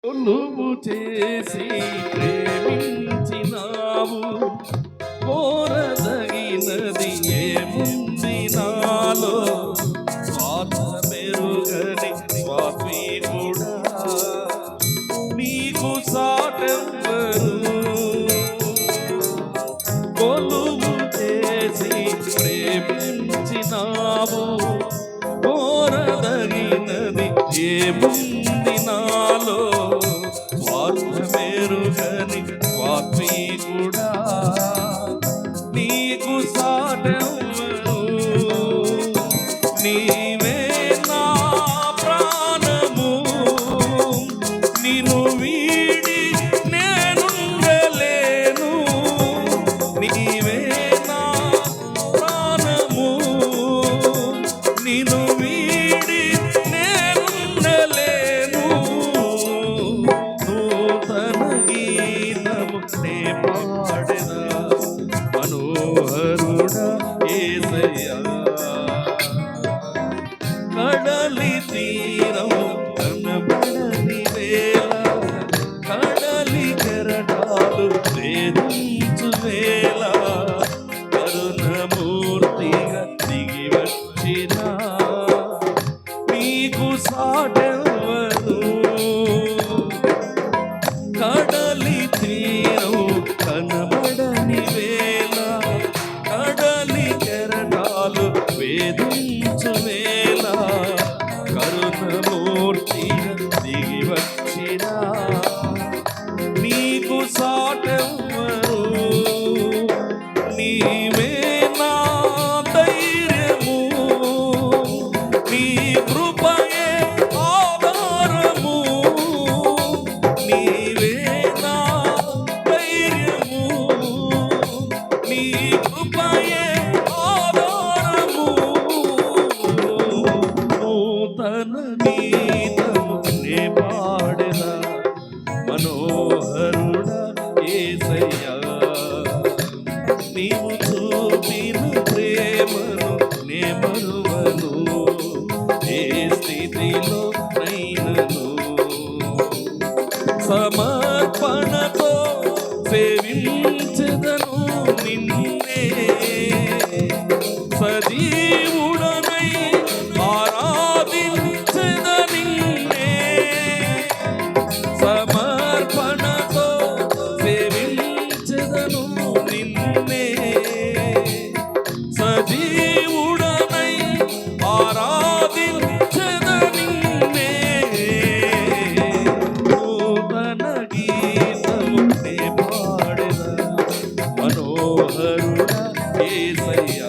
కొలువు చేసి ప్రేమించినావు, కోరదగినది ఏముంది నాలో? స్వార్థ మెరుగని స్వాత్మీకుడా, నీకు సాటెవ్వరు. కొలువు చేసి ప్రేమించినావు, కోరదగినది ఏముంది నాలో? స్వార్థ మెరుగని స్వాత్మీకుడా, నీకు సాటెవ్వరు. నీవే నా ప్రాణము, నిన్ను వీడి నేనుండలేను. నీవే నా ప్రాణము, నిన్ను వీడి నేనుండలేను. నూతన గీతము నే పాడెదా, మనోహరుడా యేసయ్యా. కడలి తీరం కనబడని వేళ, కడలి కెరటాలు వేధించు వేళ, కరుణమూర్తిగా దిగి వచ్చిన నీకు సాటెవ్వరు. కడలి తీరం కనబడని వేళ, కడలి కెరటాలు వేధించు వేళ, కరుణమూర్తిగా దిగి వచ్చిన నీకు సాటెవ్వరు. నీవే నా ధైర్యము, నీ కృపయే ఆధారము. నీవే నా ధైర్యము, నీ కృపయే ఆధారము. నూతన గీతము నే పాడెదా, మనోహరుడా యేసయ్యా. నీవు చూపిన ప్రేమను నే మరువను, ఏ స్థితిలో నైనను. సమర్పణతో సేవించెదను నిన్నే, సజీవుడనై ఆరాధించెద నిన్నే. సమర్పణతో సేవించెదను నిన్నే, సజీవుడనై ఆరాధించెద నిన్నే. నూతన గీతము నే పాడెదా, మనోహరుడా యేసయ్యా.